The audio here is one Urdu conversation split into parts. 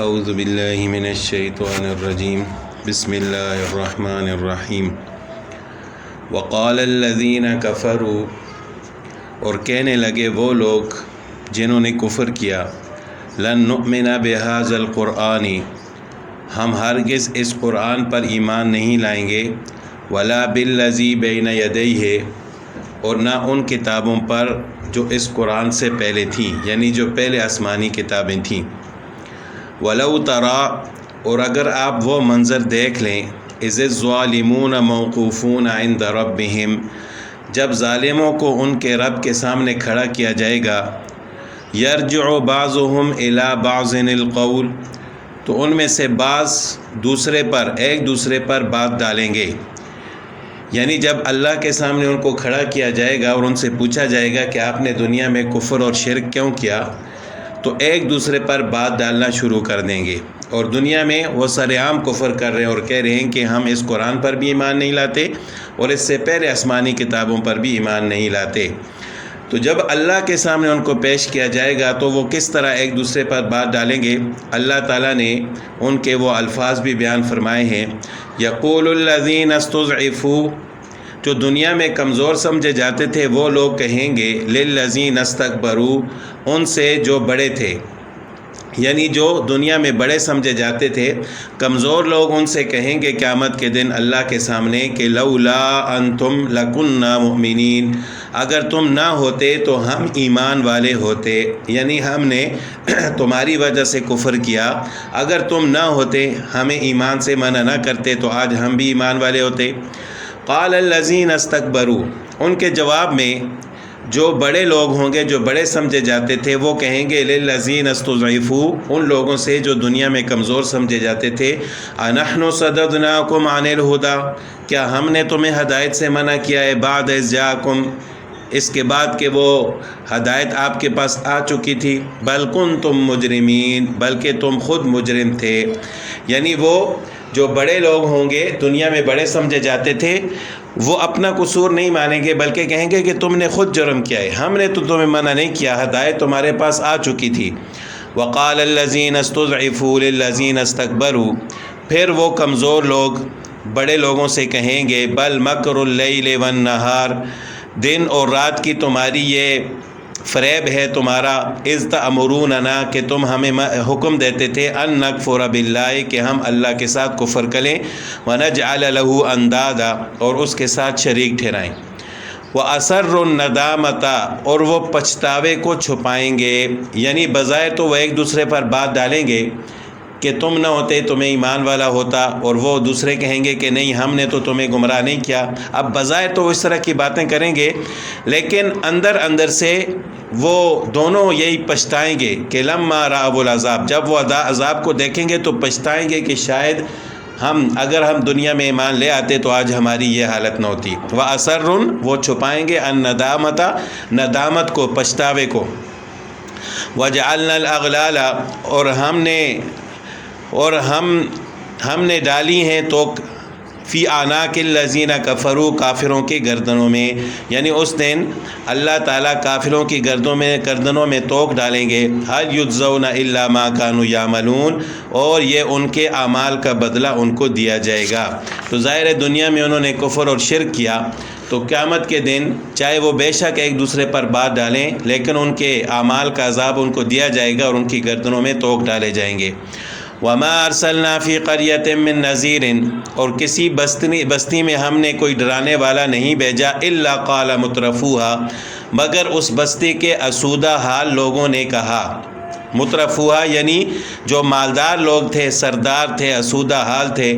اعوذ باللہ من الشیطان الرجیم بسم اللہ الرحمن الرحیم وقال الذین کفروا، اور کہنے لگے وہ لوگ جنہوں نے کفر کیا، لن نؤمن بہذا القرآن، ہم ہرگز اس قرآن پر ایمان نہیں لائیں گے، ولا بالذی بین یدیہ، اور نہ ان کتابوں پر جو اس قرآن سے پہلے تھیں، یعنی جو پہلے آسمانی کتابیں تھیں۔ ولو ترا، اور اگر آپ وہ منظر دیکھ لیں، اذ الظالمون موقوفون عند ربہم، جب ظالموں کو ان کے رب کے سامنے کھڑا کیا جائے گا، یرجع بعضهم الی بعض القول، تو ان میں سے بعض ایک دوسرے پر بات ڈالیں گے، یعنی جب اللہ کے سامنے ان کو کھڑا کیا جائے گا اور ان سے پوچھا جائے گا کہ آپ نے دنیا میں کفر اور شرک کیوں کیا، تو ایک دوسرے پر بات ڈالنا شروع کر دیں گے، اور دنیا میں وہ سر عام کفر کر رہے ہیں اور کہہ رہے ہیں کہ ہم اس قرآن پر بھی ایمان نہیں لاتے اور اس سے پہلے آسمانی کتابوں پر بھی ایمان نہیں لاتے۔ تو جب اللہ کے سامنے ان کو پیش کیا جائے گا تو وہ کس طرح ایک دوسرے پر بات ڈالیں گے، اللہ تعالیٰ نے ان کے وہ الفاظ بھی بیان فرمائے ہیں۔ یقول الذین استضعفوا، جو دنیا میں کمزور سمجھے جاتے تھے وہ لوگ کہیں گے، للذین استکبروا، ان سے جو بڑے تھے، یعنی جو دنیا میں بڑے سمجھے جاتے تھے، کمزور لوگ ان سے کہیں گے قیامت کے دن اللہ کے سامنے کہ لولا انتم لکنا مؤمنین، اگر تم نہ ہوتے تو ہم ایمان والے ہوتے، یعنی ہم نے تمہاری وجہ سے کفر کیا، اگر تم نہ ہوتے ہمیں ایمان سے منع نہ کرتے تو آج ہم بھی ایمان والے ہوتے۔ قال الذین استکبروا، ان کے جواب میں جو بڑے لوگ ہوں گے، جو بڑے سمجھے جاتے تھے، وہ کہیں گے للذین استضعفوا، ان لوگوں سے جو دنیا میں کمزور سمجھے جاتے تھے، انحن صددناکم عن الہدی، کیا ہم نے تمہیں ہدایت سے منع کیا ہے، بعد اذ جاءکم، اس کے بعد کہ وہ ہدایت آپ کے پاس آ چکی تھی، بل کنتم مجرمین، بلکہ تم خود مجرم تھے۔ یعنی وہ جو بڑے لوگ ہوں گے، دنیا میں بڑے سمجھے جاتے تھے، وہ اپنا قصور نہیں مانیں گے بلکہ کہیں گے کہ تم نے خود جرم کیا ہے، ہم نے تو تمہیں منع نہیں کیا، ہدایت تمہارے پاس آ چکی تھی۔ وقال الذین استضعفوا للذین استکبروا، پھر وہ کمزور لوگ بڑے لوگوں سے کہیں گے، بل مکر اللیل والنہار، دن اور رات کی تمہاری یہ فریب ہے تمہارا، اذ تأمروننا، کہ تم ہمیں حکم دیتے تھے، ان نکفر باللہ، کہ ہم اللہ کے ساتھ کفر کریں، ونجعل له اندادا، اور اس کے ساتھ شریک ٹھہرائیں، واسروا الندامۃ، اور وہ پچھتاوے کو چھپائیں گے، یعنی بظاہر تو وہ ایک دوسرے پر بات ڈالیں گے کہ تم نہ ہوتے تمہیں ایمان والا ہوتا، اور وہ دوسرے کہیں گے کہ نہیں ہم نے تو تمہیں گمراہ نہیں کیا۔ اب بظاہر تو اس طرح کی باتیں کریں گے، لیکن اندر اندر سے وہ دونوں یہی پچھتائیں گے کہ لما رأوا العذاب، جب وہ عذاب کو دیکھیں گے تو پچھتائیں گے کہ شاید اگر ہم دنیا میں ایمان لے آتے تو آج ہماری یہ حالت نہ ہوتی۔ وَأَسَرٌ، وہ چھپائیں گے، الندامۃ، ندامت کو، پچھتاوے کو، وَجَعَلْنَا الْأَغْلَالَ، اور ہم نے ڈالی ہیں تو فی اعناق الذین کفروا، کافروں کی گردنوں میں، یعنی اس دن اللہ تعالیٰ کافروں کی گردنوں میں توق ڈالیں گے، هل یجزون الا ما كانوا یعملون، اور یہ ان کے اعمال کا بدلہ ان کو دیا جائے گا۔ تو ظاہر ہے دنیا میں انہوں نے کفر اور شرک کیا، تو قیامت کے دن چاہے وہ بے شک ایک دوسرے پر بات ڈالیں، لیکن ان کے اعمال کا عذاب ان کو دیا جائے گا اور ان کی گردنوں میں توق ڈالے جائیں گے۔ وما ارسلنا فی قریۃ من نذیر، اور کسی بستی میں ہم نے کوئی ڈرانے والا نہیں بھیجا، الا قال مترفوها، مگر اس بستی کے اسودہ حال لوگوں نے کہا، مترفوها یعنی جو مالدار لوگ تھے، سردار تھے، اسودہ حال تھے،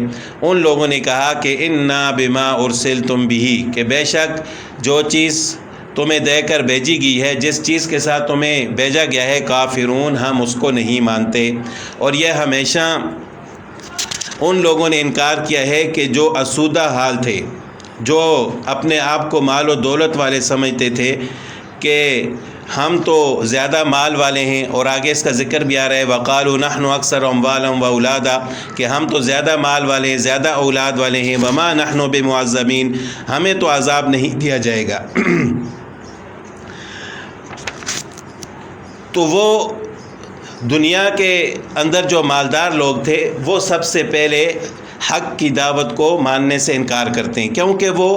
ان لوگوں نے کہا کہ انا بما ارسلتم به، کہ بے شک جو چیز تمہیں دے کر بھیجی گئی ہے، جس چیز کے ساتھ تمہیں بھیجا گیا ہے، کافرون، ہم اس کو نہیں مانتے۔ اور یہ ہمیشہ ان لوگوں نے انکار کیا ہے کہ جو اسودہ حال تھے، جو اپنے آپ کو مال و دولت والے سمجھتے تھے کہ ہم تو زیادہ مال والے ہیں، اور آگے اس کا ذکر بھی آ رہا ہے، وقالوا نحن اکثر اموالا واولادا، کہ ہم تو زیادہ مال والے ہیں، زیادہ اولاد والے ہیں، وما نحن بمعذبین، ہمیں تو عذاب نہیں دیا جائے گا۔ تو وہ دنیا کے اندر جو مالدار لوگ تھے وہ سب سے پہلے حق کی دعوت کو ماننے سے انکار کرتے ہیں، کیونکہ وہ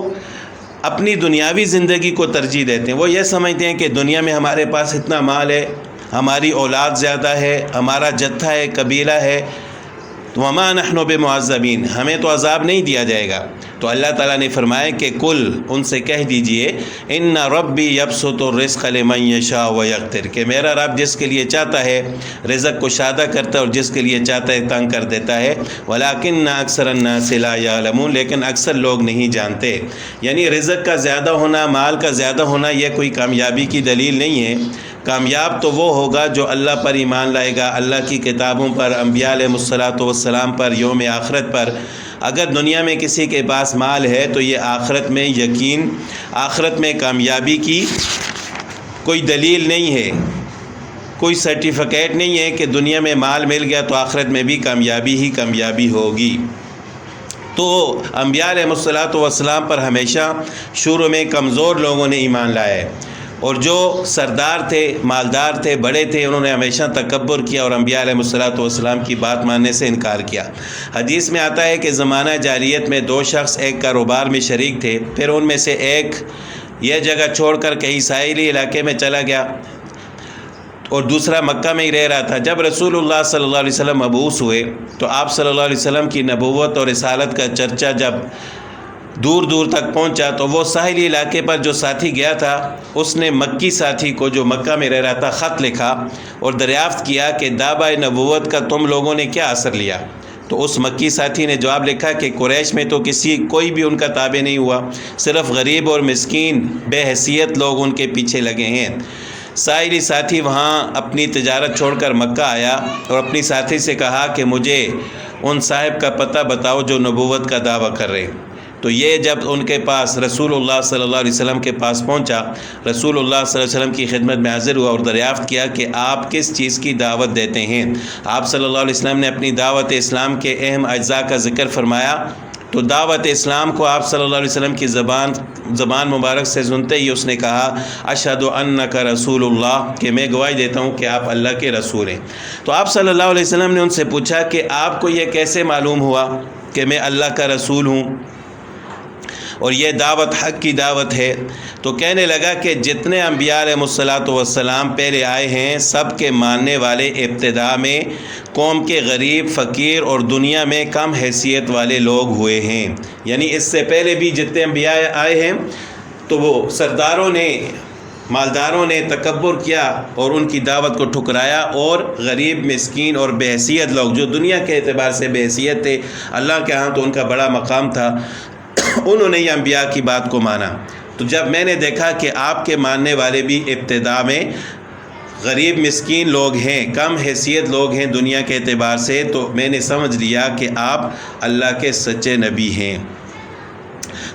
اپنی دنیاوی زندگی کو ترجیح دیتے ہیں۔ وہ یہ سمجھتے ہیں کہ دنیا میں ہمارے پاس اتنا مال ہے، ہماری اولاد زیادہ ہے، ہمارا جتھا ہے، قبیلہ ہے، تو وما نحن بمعذبین، ہمیں تو عذاب نہیں دیا جائے گا۔ تو اللہ تعالیٰ نے فرمایا کہ کل، ان سے کہہ دیجئے، ان ربی یبسط الرزق لمن یشاء ویقدر، کہ میرا رب جس کے لیے چاہتا ہے رزق کو شادہ کرتا ہے اور جس کے لیے چاہتا ہے تنگ کر دیتا ہے، ولکن اکثر الناس لا یعلمون، لیکن اکثر لوگ نہیں جانتے۔ یعنی رزق کا زیادہ ہونا، مال کا زیادہ ہونا یہ کوئی کامیابی کی دلیل نہیں ہے۔ کامیاب تو وہ ہوگا جو اللہ پر ایمان لائے گا، اللہ کی کتابوں پر، انبیاء علیہ الصلاۃ والسلام پر، یوم آخرت پر۔ اگر دنیا میں کسی کے پاس مال ہے تو یہ آخرت میں یقین، آخرت میں کامیابی کی کوئی دلیل نہیں ہے، کوئی سرٹیفکیٹ نہیں ہے کہ دنیا میں مال مل گیا تو آخرت میں بھی کامیابی ہی کامیابی ہوگی۔ تو انبیاء علیہ الصلاۃ والسلام پر ہمیشہ شروع میں کمزور لوگوں نے ایمان لایا ہے، اور جو سردار تھے، مالدار تھے، بڑے تھے، انہوں نے ہمیشہ تکبر کیا اور انبیاء علیہ الصلاۃ والسلام کی بات ماننے سے انکار کیا۔ حدیث میں آتا ہے کہ زمانہ جاہلیت میں دو شخص ایک کاروبار میں شریک تھے، پھر ان میں سے ایک یہ جگہ چھوڑ کر کہیں ساحلی علاقے میں چلا گیا اور دوسرا مکہ میں ہی رہ رہا تھا۔ جب رسول اللہ صلی اللہ علیہ وسلم مبعوث ہوئے تو آپ صلی اللہ علیہ وسلم کی نبوت اور رسالت کا چرچا جب دور دور تک پہنچا تو وہ ساحلی علاقے پر جو ساتھی گیا تھا اس نے مکی ساتھی کو جو مکہ میں رہ رہا تھا خط لکھا اور دریافت کیا کہ دعویٰ نبوت کا تم لوگوں نے کیا اثر لیا؟ تو اس مکی ساتھی نے جواب لکھا کہ قریش میں تو کوئی بھی ان کا تابع نہیں ہوا، صرف غریب اور مسکین بے حیثیت لوگ ان کے پیچھے لگے ہیں۔ ساحلی ساتھی وہاں اپنی تجارت چھوڑ کر مکہ آیا اور اپنی ساتھی سے کہا کہ مجھے ان صاحب کا پتہ بتاؤ جو نبوت کا دعویٰ کر رہے۔ تو یہ جب ان کے پاس رسول اللہ صلی اللہ علیہ وسلم کے پاس پہنچا، رسول اللہ صلی اللہ علیہ وسلم کی خدمت میں حاضر ہوا اور دریافت کیا کہ آپ کس چیز کی دعوت دیتے ہیں۔ آپ صلی اللہ علیہ وسلم نے اپنی دعوت اسلام کے اہم اجزاء کا ذکر فرمایا۔ تو دعوت اسلام کو آپ صلی اللہ علیہ وسلم کی زبان مبارک سے سنتے ہی اس نے کہا اشہد انک رسول اللہ، کہ میں گواہی دیتا ہوں کہ آپ اللہ کے رسول ہیں۔ تو آپ صلی اللہ علیہ وسلم نے ان سے پوچھا کہ آپ کو یہ کیسے معلوم ہوا کہ میں اللہ کا رسول ہوں اور یہ دعوت حق کی دعوت ہے؟ تو کہنے لگا کہ جتنے انبیاء علیہ الصلاۃ والسلام پہلے آئے ہیں سب کے ماننے والے ابتدا میں قوم کے غریب، فقیر اور دنیا میں کم حیثیت والے لوگ ہوئے ہیں۔ یعنی اس سے پہلے بھی جتنے انبیاء آئے ہیں تو وہ سرداروں نے، مالداروں نے تکبر کیا اور ان کی دعوت کو ٹھکرایا، اور غریب، مسکین اور بے حیثیت لوگ جو دنیا کے اعتبار سے بے حیثیت تھے، اللہ کے ہاں تو ان کا بڑا مقام تھا، انہوں نے یہ انبیاء کی بات کو مانا۔ تو جب میں نے دیکھا کہ آپ کے ماننے والے بھی ابتدا میں غریب مسکین لوگ ہیں، کم حیثیت لوگ ہیں دنیا کے اعتبار سے، تو میں نے سمجھ لیا کہ آپ اللہ کے سچے نبی ہیں۔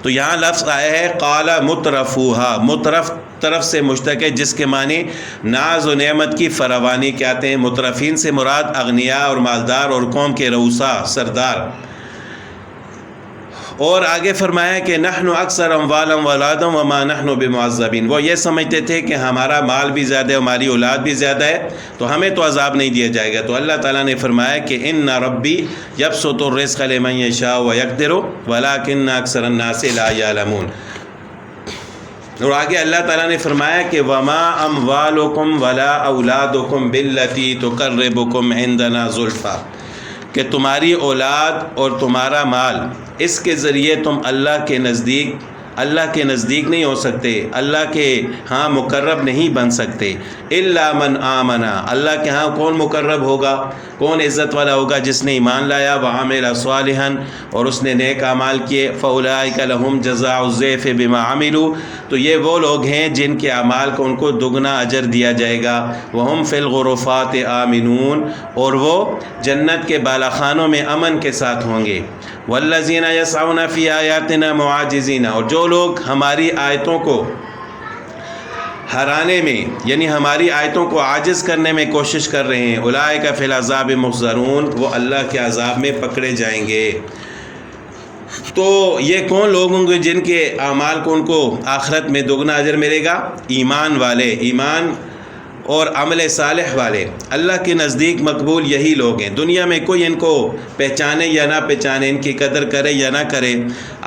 تو یہاں لفظ آیا ہے قال مترفوہا، مترف طرف سے مشتق ہے جس کے معنی ناز و نعمت کی فراوانی کے آتے ہیں۔ مترفین سے مراد اغنیاء اور مالدار اور قوم کے رؤسا، سردار۔ اور آگے فرمایا کہ نحن اکثر اموالا واولادا وما نحن بمعذبین، وہ یہ سمجھتے تھے کہ ہمارا مال بھی زیادہ ہے، ہماری اولاد بھی زیادہ ہے تو ہمیں تو عذاب نہیں دیا جائے گا۔ تو اللہ تعالیٰ نے فرمایا کہ ان ربی یبسط الرزق لمن یشاء ویقدر ولکن اکثر الناس لا یعلمون۔ اور آگے اللہ تعالیٰ نے فرمایا کہ وما اموالکم ولا اولادکم باللتی تقربکم عندنا زلفی، کہ تمہاری اولاد اور تمہارا مال اس کے ذریعے تم اللہ کے نزدیک نہیں ہو سکتے، اللہ کے ہاں مقرب نہیں بن سکتے۔ الا من آمنا، اللہ کے ہاں کون مقرب ہوگا، کون عزت والا ہوگا؟ جس نے ایمان لایا، وعمل صالحا، اور اس نے نیک اعمال کیے، فاولئک لهم جزاء الضعف بما عملوا، تو یہ وہ لوگ ہیں جن کے اعمال کو ان کو دگنا اجر دیا جائے گا۔ وهم فی الغرفات آمنون، اور وہ جنت کے بالا خانوں میں امن کے ساتھ ہوں گے۔ والذین یسعون فی آیاتنا معاجزین، اور جو لوگ ہماری آیتوں کو ہرانے میں، یعنی ہماری آیتوں کو عاجز کرنے میں کوشش کر رہے ہیں، اولئک فی العذاب محضرون، وہ اللہ کے عذاب میں پکڑے جائیں گے۔ تو یہ کون لوگ ہوں گے جن کے اعمال کو ان کو آخرت میں دگنا اجر ملے گا؟ ایمان والے، ایمان اور عمل صالح والے اللہ کے نزدیک مقبول یہی لوگ ہیں۔ دنیا میں کوئی ان کو پہچانے یا نہ پہچانے، ان کی قدر کرے یا نہ کرے،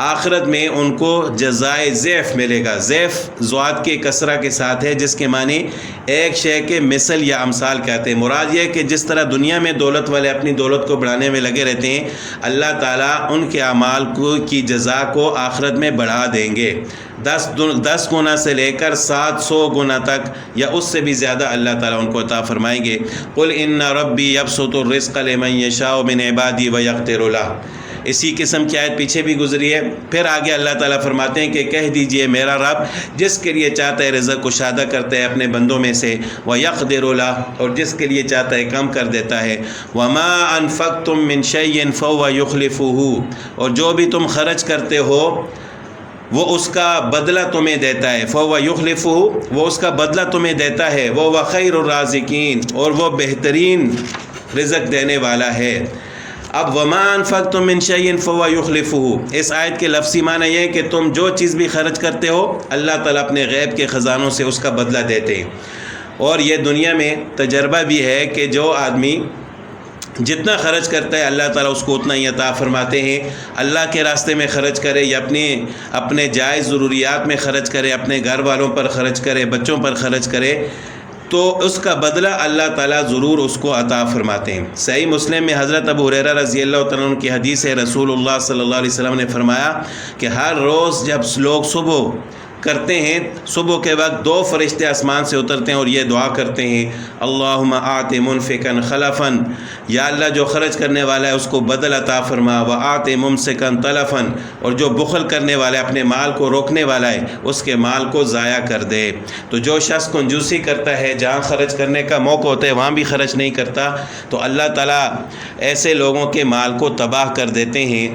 آخرت میں ان کو جزائے ضعف ملے گا۔ ضعف ضاد کے کسرہ کے ساتھ ہے، جس کے معنی ایک شے کے مثل یا امثال کہتے ہیں۔ مراد یہ ہے کہ جس طرح دنیا میں دولت والے اپنی دولت کو بڑھانے میں لگے رہتے ہیں، اللہ تعالیٰ ان کے اعمال کی جزا کو آخرت میں بڑھا دیں گے۔ 10 گنا سے لے کر 700 گنا تک یا اس سے بھی زیادہ اللہ تعالیٰ ان کو عطا فرمائیں گے۔ قل ان ربی یبسط الرزق لمن یشاء من عبادی ویقدر لہ، اسی قسم کی آیت پیچھے بھی گزری ہے۔ پھر آگے اللہ تعالیٰ فرماتے ہیں کہ کہہ دیجئے میرا رب جس کے لیے چاہتا ہے رزق کشادہ کرتا ہے اپنے بندوں میں سے، ویقدر لہ، اور جس کے لیے چاہتا ہے کم کر دیتا ہے۔ وما انفقتم من شیء فہو یخلفہ، اور جو بھی تم خرچ کرتے ہو وہ اس کا بدلہ تمہیں دیتا ہے۔ فَهُوَ يُخْلِفُهُ، وہ اس کا بدلہ تمہیں دیتا ہے۔ وَهُوَ خَيْرُ الرَّازِقِينَ، اور وہ بہترین رزق دینے والا ہے۔ اب وَمَا أَنفَقْتُم مِّن شَيْءٍ فَهُوَ يُخْلِفُهُ، اس آیت کے لفظی معنی یہ ہے کہ تم جو چیز بھی خرچ کرتے ہو اللہ تعالیٰ اپنے غیب کے خزانوں سے اس کا بدلہ دیتے ہیں۔ اور یہ دنیا میں تجربہ بھی ہے کہ جو آدمی جتنا خرچ کرتا ہے اللہ تعالیٰ اس کو اتنا ہی عطا فرماتے ہیں۔ اللہ کے راستے میں خرچ کرے یا اپنے جائز ضروریات میں خرچ کرے، اپنے گھر والوں پر خرچ کرے، بچوں پر خرچ کرے، تو اس کا بدلہ اللہ تعالیٰ ضرور اس کو عطا فرماتے ہیں۔ صحیح مسلم میں حضرت ابو ہریرہ رضی اللہ تعالیٰ عنہ کی حدیث ہے، رسول اللہ صلی اللہ علیہ وسلم نے فرمایا کہ ہر روز جب لوگ صبح کرتے ہیں، صبح کے وقت 2 فرشتے آسمان سے اترتے ہیں اور یہ دعا کرتے ہیں، اللہم آت منفقا خلفا، یا اللہ جو خرچ کرنے والا ہے اس کو بدل عطا فرما، وآت ممسکا تلفا، اور جو بخل کرنے والا ہے اپنے مال کو روکنے والا ہے اس کے مال کو ضائع کر دے۔ تو جو شخص کنجوسی کرتا ہے، جہاں خرچ کرنے کا موقع ہوتا ہے وہاں بھی خرچ نہیں کرتا، تو اللہ تعالیٰ ایسے لوگوں کے مال کو تباہ کر دیتے ہیں۔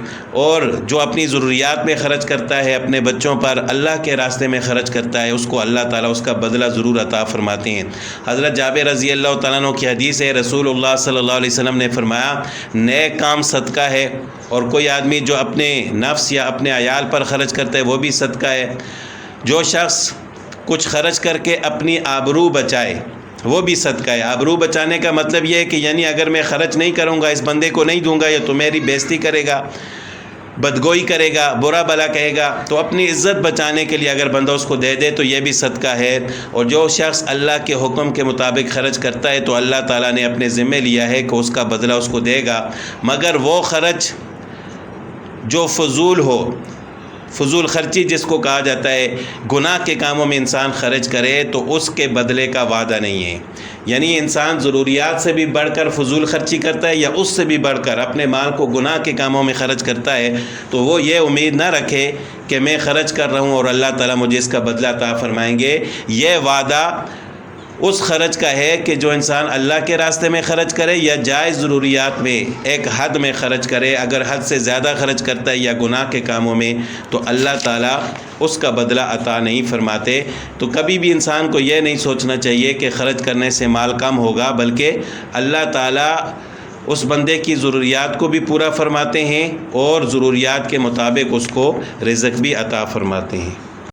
اور جو اپنی ضروریات میں خرچ کرتا ہے، اپنے بچوں پر اللہ کے راستے میں خرچ کرتا ہے، اس کو اللہ تعالیٰ اس کا بدلہ ضرور عطا فرماتے ہیں۔ حضرت جابر رضی اللہ تعالیٰ عنہ کی حدیث ہے، رسول اللہ صلی اللہ علیہ وسلم نے فرمایا نیک کام صدقہ ہے، اور کوئی آدمی جو اپنے نفس یا اپنے عیال پر خرچ کرتا ہے وہ بھی صدقہ ہے۔ جو شخص کچھ خرچ کر کے اپنی آبرو بچائے وہ بھی صدقہ ہے۔ آبرو بچانے کا مطلب یہ ہے کہ یعنی اگر میں خرچ نہیں کروں گا، اس بندے کو نہیں دوں گا، یا تو میری بےزتی کرے گا، بدگوئی کرے گا، برا بلا کہے گا، تو اپنی عزت بچانے کے لیے اگر بندہ اس کو دے دے تو یہ بھی صدقہ ہے۔ اور جو شخص اللہ کے حکم کے مطابق خرچ کرتا ہے تو اللہ تعالیٰ نے اپنے ذمہ لیا ہے کہ اس کا بدلہ اس کو دے گا، مگر وہ خرچ جو فضول ہو، فضول خرچی جس کو کہا جاتا ہے، گناہ کے کاموں میں انسان خرچ کرے تو اس کے بدلے کا وعدہ نہیں ہے۔ یعنی انسان ضروریات سے بھی بڑھ کر فضول خرچی کرتا ہے یا اس سے بھی بڑھ کر اپنے مال کو گناہ کے کاموں میں خرچ کرتا ہے، تو وہ یہ امید نہ رکھے کہ میں خرچ کر رہا ہوں اور اللہ تعالیٰ مجھے اس کا بدلہ عطا فرمائیں گے۔ یہ وعدہ اس خرچ کا ہے کہ جو انسان اللہ کے راستے میں خرچ کرے یا جائز ضروریات میں ایک حد میں خرچ کرے۔ اگر حد سے زیادہ خرچ کرتا ہے یا گناہ کے کاموں میں تو اللہ تعالیٰ اس کا بدلہ عطا نہیں فرماتے۔ تو کبھی بھی انسان کو یہ نہیں سوچنا چاہیے کہ خرچ کرنے سے مال کم ہوگا، بلکہ اللہ تعالیٰ اس بندے کی ضروریات کو بھی پورا فرماتے ہیں اور ضروریات کے مطابق اس کو رزق بھی عطا فرماتے ہیں۔